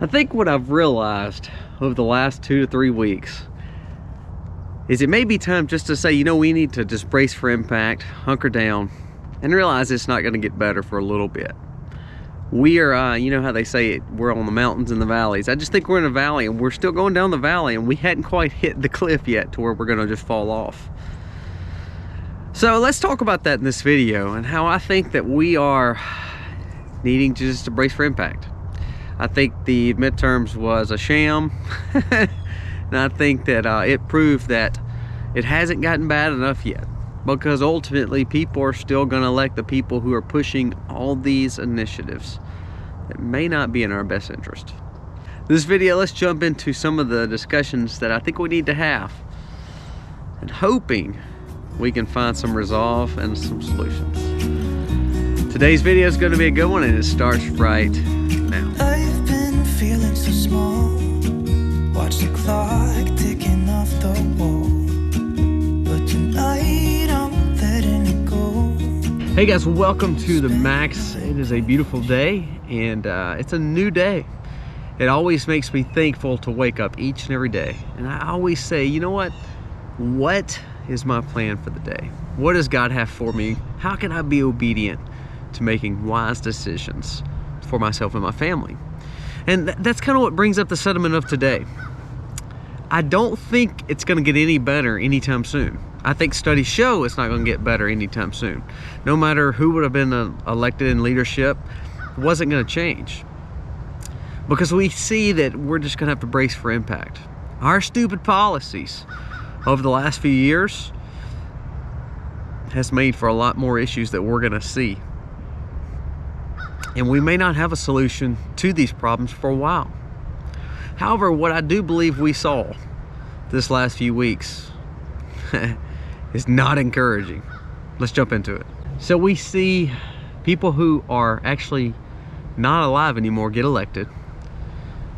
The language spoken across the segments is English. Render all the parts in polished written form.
I think what I've realized over the last 2 to 3 weeks is it may be time just to say, you know, we need to just brace for impact, hunker down, and realize it's not going to get better for a little bit. We are, you know how they say it, we're on the mountains and the valleys. I just think we're in a valley and we're still going down the valley and we hadn't quite hit the cliff yet to where we're going to just fall off. So let's talk about that in this video and how I think that we are needing just to brace for impact. I think the midterms was a sham. And I think that it proved that it hasn't gotten bad enough yet, because ultimately people are still going to elect the people who are pushing all these initiatives that may not be in our best interest. This video, let's jump into some of the discussions that I think we need to have, and hoping we can find some resolve and some solutions. Today's video is going to be a good one, and it starts right now. I've been feeling so small. Watch the clock ticking off the wall. But tonight I'm letting it go. Hey guys, welcome to the Max. It is a beautiful day, and it's a new day. It always makes me thankful to wake up each and every day. And I always say, you know what? What is my plan for the day? What does God have for me? How can I be obedient to making wise decisions for myself and my family? And that's kind of what brings up the sentiment of today. I don't think it's going to get any better anytime soon. I think studies show it's not going to get better anytime soon. No matter who would have been elected in leadership, it wasn't going to change. Because we see that we're just going to have to brace for impact. Our stupid policies over the last few years has made for a lot more issues that we're going to see. And we may not have a solution to these problems for a while. However, what I do believe we saw this last few weeks is not encouraging. Let's jump into it. So we see people who are actually not alive anymore get elected.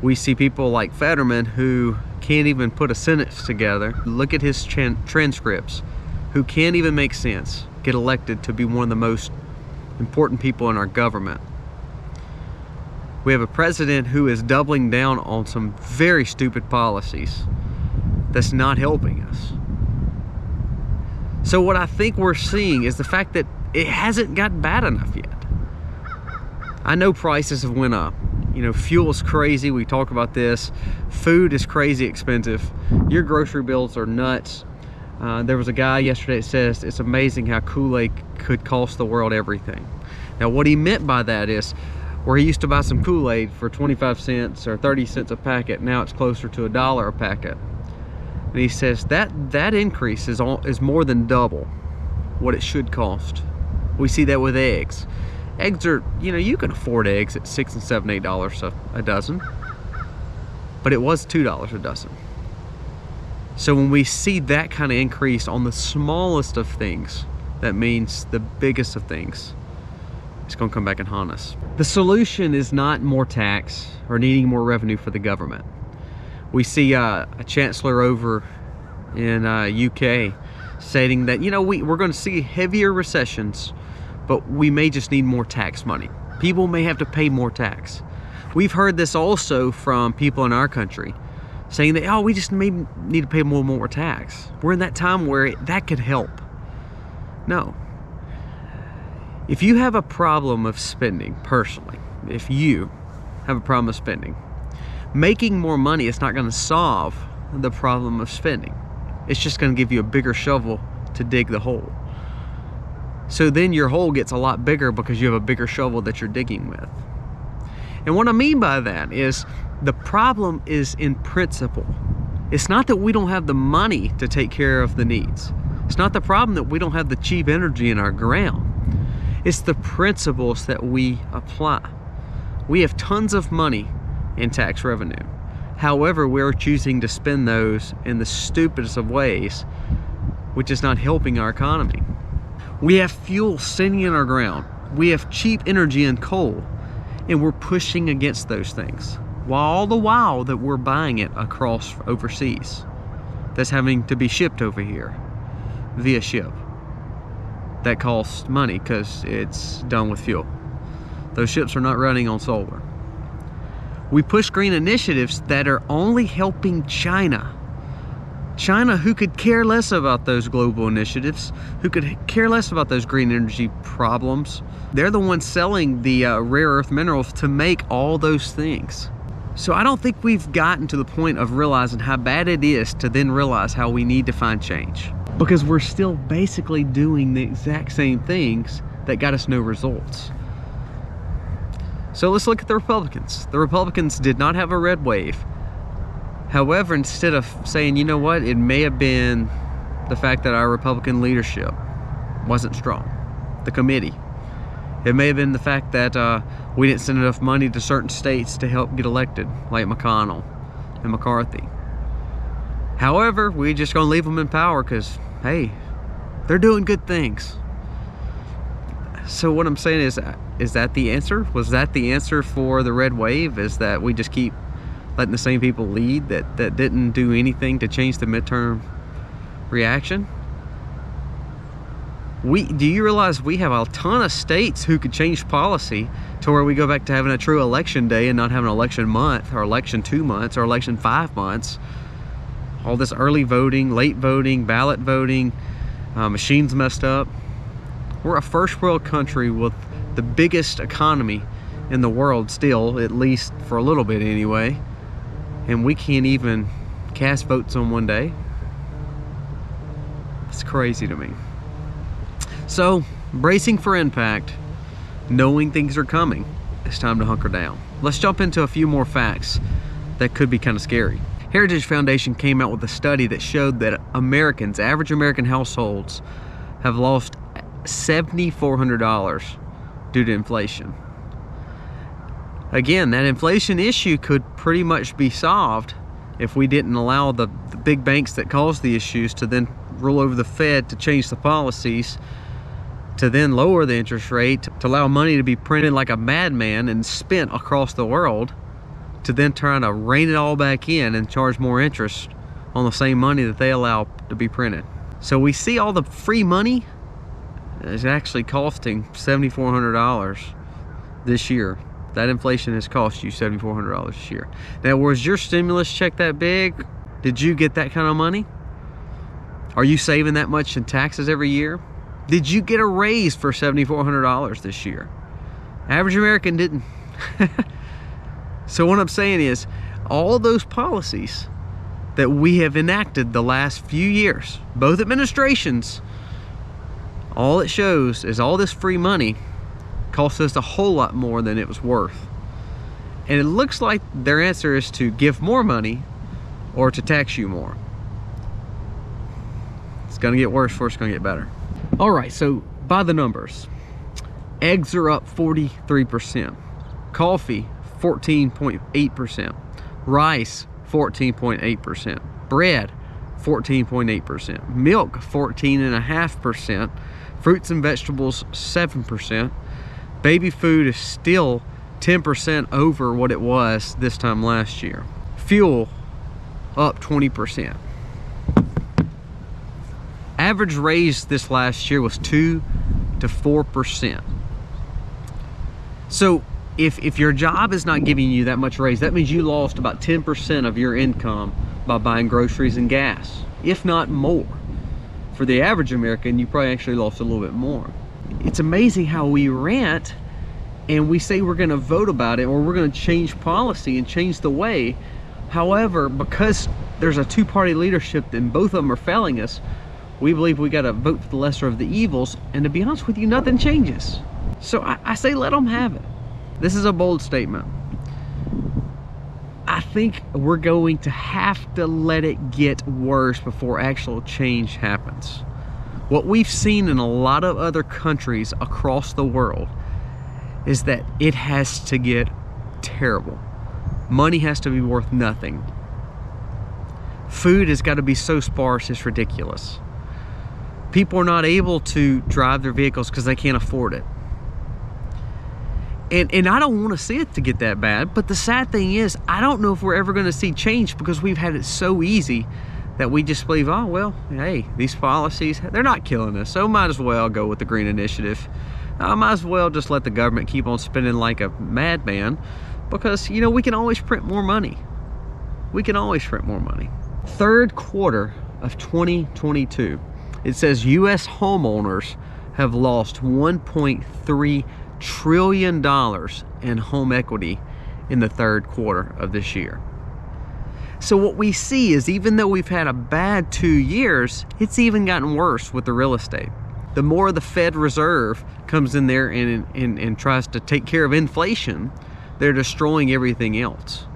We see people like Fetterman who can't even put a sentence together. Look at his transcripts, who can't even make sense, get elected to be one of the most important people in our government. We have a president who is doubling down on some very stupid policies that's not helping us. So what I think we're seeing is the fact that it hasn't gotten bad enough yet. I know prices have went up. You know, fuel is crazy. We talk about this. Food is crazy expensive. Your grocery bills are nuts. There was a guy yesterday that says it's amazing how Kool-Aid could cost the world everything. Now what he meant by that is, where he used to buy some Kool-Aid for 25 cents or 30 cents a packet, now it's closer to $1 a packet. And he says that increase is more than double what it should cost. We see that with eggs. Eggs are, you know, you can afford eggs at $6 and $7, $8 a dozen, but it was $2 a dozen. So when we see that kind of increase on the smallest of things, that means the biggest of things, it's going to come back and haunt us. The solution is not more tax or needing more revenue for the government. We see a chancellor over in UK stating that, you know, we're going to see heavier recessions, but we may just need more tax money. People may have to pay more tax. We've heard this also from people in our country saying that, oh, we just may need to pay more tax. We're in that time where that could help. No. If you have a problem of spending personally, if you have a problem of spending, making more money is not going to solve the problem of spending. It's just going to give you a bigger shovel to dig the hole. So then your hole gets a lot bigger because you have a bigger shovel that you're digging with. And what I mean by that is the problem is in principle. It's not that we don't have the money to take care of the needs. It's not the problem that we don't have the cheap energy in our ground. It's the principles that we apply. We have tons of money in tax revenue. However, we're choosing to spend those in the stupidest of ways, which is not helping our economy. We have fuel sitting in our ground. We have cheap energy and coal, and we're pushing against those things. While all the while that we're buying it across overseas, that's having to be shipped over here via ship. That costs money because it's done with fuel. Those ships are not running on solar. We push green initiatives that are only helping China. China, who could care less about those global initiatives, who could care less about those green energy problems. They're the ones selling the rare earth minerals to make all those things. So I don't think we've gotten to the point of realizing how bad it is to then realize how we need to find change. Because we're still basically doing the exact same things that got us no results. So let's look at the Republicans. The Republicans did not have a red wave. However, instead of saying, you know what, it may have been the fact that our Republican leadership wasn't strong, the committee. It may have been the fact that we didn't send enough money to certain states to help get elected, like McConnell and McCarthy. However, we're just gonna leave them in power because, hey, they're doing good things. So what I'm saying is that the answer? Was that the answer for the red wave? Is that we just keep letting the same people lead that didn't do anything to change the midterm reaction? Do you realize we have a ton of states who could change policy to where we go back to having a true election day and not having an election month or election 2 months or election 5 months? All this early voting, late voting, ballot voting, machines messed up. We're a first world country with the biggest economy in the world still, at least for a little bit anyway. And we can't even cast votes on one day. It's crazy to me. So, bracing for impact, knowing things are coming, it's time to hunker down. Let's jump into a few more facts that could be kind of scary. Heritage Foundation came out with a study that showed that Americans, average American households, have lost $7,400 due to inflation. Again, that inflation issue could pretty much be solved if we didn't allow the big banks that caused the issues to then rule over the Fed to change the policies, to then lower the interest rate, to allow money to be printed like a madman and spent across the world, to then try to rein it all back in and charge more interest on the same money that they allow to be printed. So we see all the free money is actually costing $7,400 this year. That inflation has cost you $7,400 this year. Now, was your stimulus check that big? Did you get that kind of money? Are you saving that much in taxes every year? Did you get a raise for $7,400 this year? Average American didn't. So what I'm saying is, all those policies that we have enacted the last few years, both administrations, all it shows is all this free money cost us a whole lot more than it was worth. And it looks like their answer is to give more money or to tax you more. It's gonna get worse before it's gonna get better. All right, so by the numbers, eggs are up 43%, coffee 14.8%, rice 14.8%, bread 14.8%, milk 14.5%, fruits and vegetables 7%. Baby food is still 10% over what it was this time last year. Fuel up 20%. Average raise this last year was 2 to 4%. So if your job is not giving you that much raise, that means you lost about 10% of your income by buying groceries and gas, if not more. For the average American, you probably actually lost a little bit more. It's amazing how we rant and we say we're going to vote about it or we're going to change policy and change the way. However, because there's a two-party leadership and both of them are failing us, we believe we got to vote for the lesser of the evils, and to be honest with you, nothing changes. So I say let them have it. This is a bold statement. I think we're going to have to let it get worse before actual change happens. What we've seen in a lot of other countries across the world is that it has to get terrible. Money has to be worth nothing. Food has got to be so sparse, it's ridiculous. People are not able to drive their vehicles because they can't afford it. And I don't want to see it to get that bad, but the sad thing is, I don't know if we're ever going to see change because we've had it so easy that we just believe, oh, well, hey, these policies, they're not killing us, so might as well go with the green initiative. I might as well just let the government keep on spending like a madman because, you know, we can always print more money. We can always print more money. Third quarter of 2022, it says U.S. homeowners have lost $1.3 trillion in home equity in the third quarter of this year. So what we see is, even though we've had a bad 2 years, it's even gotten worse with the real estate. The more the Fed Reserve comes in there and tries to take care of inflation, they're destroying everything else.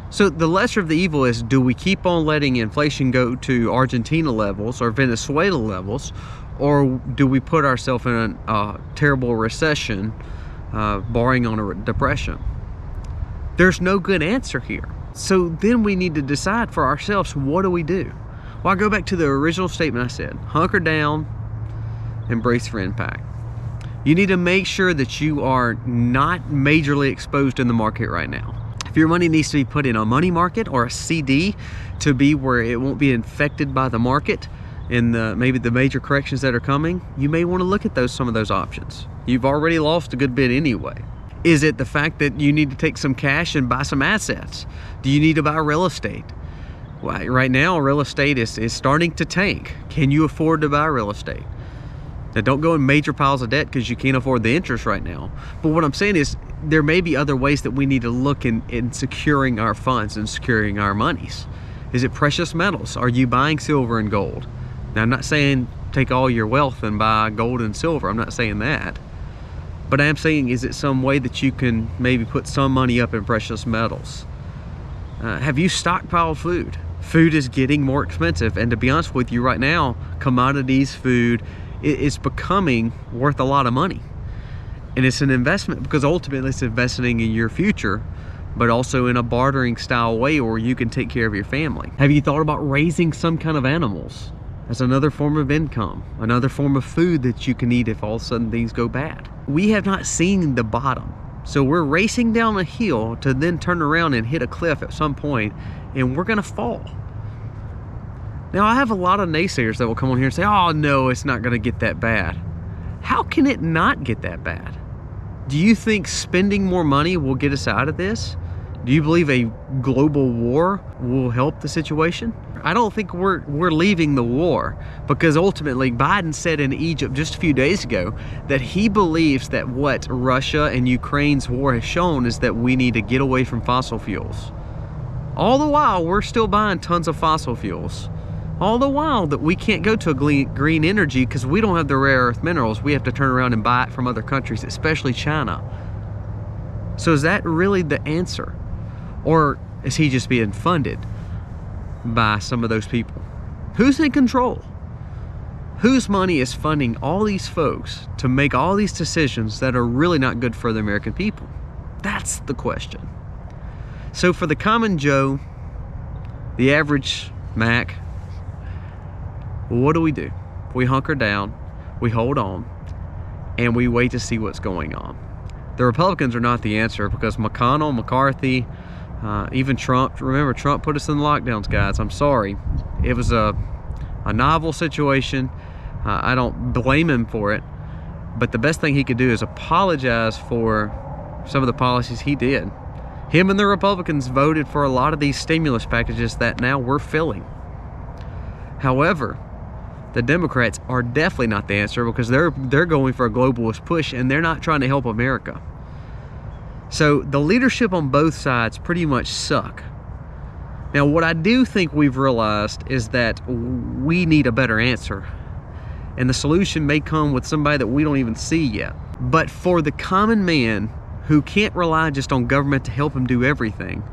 So the lesser of the evil is, do we keep on letting inflation go to Argentina levels or Venezuela levels, or do we put ourselves in a terrible recession, barring on a depression? There's no good answer here. So then we need to decide for ourselves, what do we do? Well, I go back to the original statement I said: hunker down and brace for impact. You need to make sure that you are not majorly exposed in the market right now. If your money needs to be put in a money market or a CD to be where it won't be infected by the market and maybe the major corrections that are coming, you may want to look at some of those options. You've already lost a good bit anyway. Is it the fact that you need to take some cash and buy some assets? Do you need to buy real estate? Well, right now, real estate is starting to tank. Can you afford to buy real estate? Now, don't go in major piles of debt because you can't afford the interest right now. But what I'm saying is, there may be other ways that we need to look in securing our funds and securing our monies. Is it precious metals? Are you buying silver and gold? Now, I'm not saying take all your wealth and buy gold and silver. I'm not saying that. But I am saying, is it some way that you can maybe put some money up in precious metals? Have you stockpiled food? Food is getting more expensive, and to be honest with you, right now, commodities, food, it's becoming worth a lot of money. And it's an investment, because ultimately it's investing in your future, but also in a bartering style way where you can take care of your family. Have you thought about raising some kind of animals as another form of income, another form of food that you can eat if all of a sudden things go bad? We have not seen the bottom. So we're racing down a hill to then turn around and hit a cliff at some point, and we're gonna fall. Now, I have a lot of naysayers that will come on here and say, oh no, it's not gonna get that bad. How can it not get that bad? Do you think spending more money will get us out of this? Do you believe a global war will help the situation? I don't think we're leaving the war, because ultimately Biden said in Egypt just a few days ago that he believes that what Russia and Ukraine's war has shown is that we need to get away from fossil fuels. All the while, we're still buying tons of fossil fuels. All the while that we can't go to a green energy because we don't have the rare earth minerals. We have to turn around and buy it from other countries, especially China. So is that really the answer? Or is he just being funded by some of those people? Who's in control? Whose money is funding all these folks to make all these decisions that are really not good for the American people? That's the question. So for the common Joe, the average Mac, what do? We hunker down, we hold on, and we wait to see what's going on. The Republicans are not the answer, because McConnell, McCarthy, even Trump. Remember, Trump put us in lockdowns, guys. I'm sorry. It was a novel situation. I don't blame him for it. But the best thing he could do is apologize for some of the policies he did. Him and the Republicans voted for a lot of these stimulus packages that now we're filling. However, the Democrats are definitely not the answer, because they're going for a globalist push, and they're not trying to help America. So the leadership on both sides pretty much suck. Now, what I do think we've realized is that we need a better answer, and the solution may come with somebody that we don't even see yet. But for the common man who can't rely just on government to help him do everything,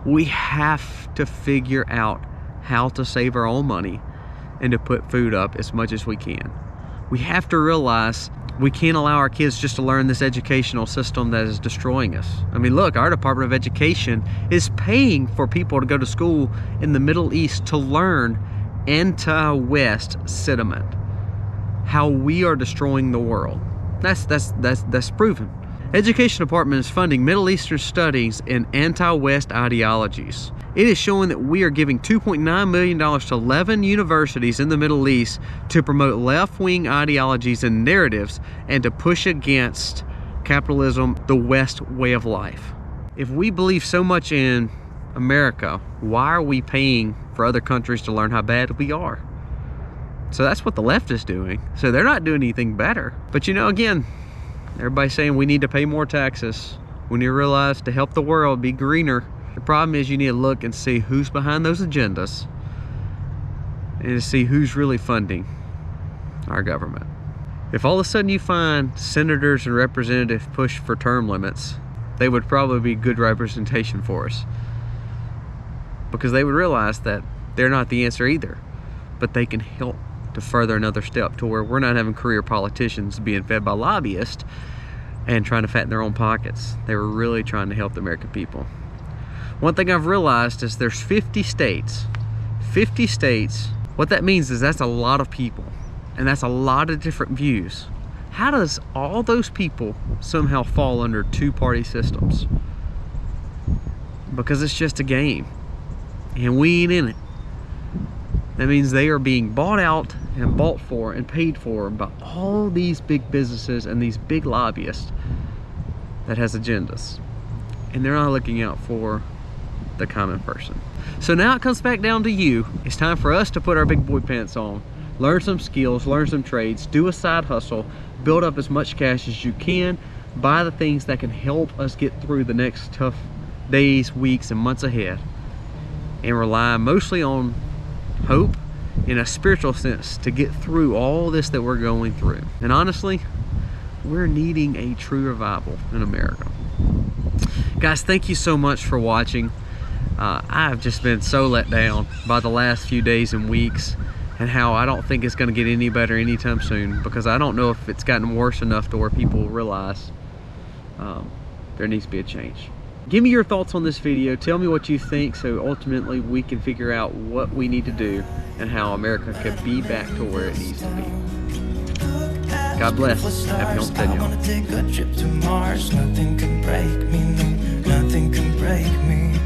we have to figure out how to save our own money and to put food up as much as we can. We have to realize we can't allow our kids just to learn this educational system that is destroying us. I mean, look, our Department of Education is paying for people to go to school in the Middle East to learn anti-West sentiment, how we are destroying the world. That's proven. Education Department is funding Middle Eastern studies in anti-West ideologies. It is showing that we are giving $2.9 million to 11 universities in the Middle East to promote left-wing ideologies and narratives, and to push against capitalism, the West way of life. If we believe so much in America, why are we paying for other countries to learn how bad we are? So that's what the left is doing. So they're not doing anything better. But you know, again, everybody's saying we need to pay more taxes. We need to realize to help the world be greener. The problem is you need to look and see who's behind those agendas and to see who's really funding our government. If all of a sudden you find senators and representatives push for term limits, they would probably be good representation for us, because they would realize that they're not the answer either, but they can help to further another step to where we're not having career politicians being fed by lobbyists and trying to fatten their own pockets. They were really trying to help the American people. One thing I've realized is there's 50 states. 50 states. What that means is that's a lot of people, and that's a lot of different views. How does all those people somehow fall under two-party systems? Because it's just a game, and we ain't in it. That means they are being bought out and bought for and paid for by all these big businesses and these big lobbyists that has agendas, and they're not looking out for the common person. So now it comes back down to you. It's time for us to put our big boy pants on, learn some skills, learn some trades, do a side hustle, build up as much cash as you can, buy the things that can help us get through the next tough days, weeks, and months ahead, and rely mostly on hope in a spiritual sense to get through all this that we're going through. And honestly, we're needing a true revival in America. Guys, thank you so much for watching. I've just been so let down by the last few days and weeks, and how I don't think it's going to get any better anytime soon, because I don't know if it's gotten worse enough to where people realize there needs to be a change. Give me your thoughts on this video. Tell me what you think, so ultimately we can figure out what we need to do and how America can be back to where it needs to be. God bless. Happy homesteading, y'all. I wanna take a trip to Mars. Nothing can break me, no, nothing can break me.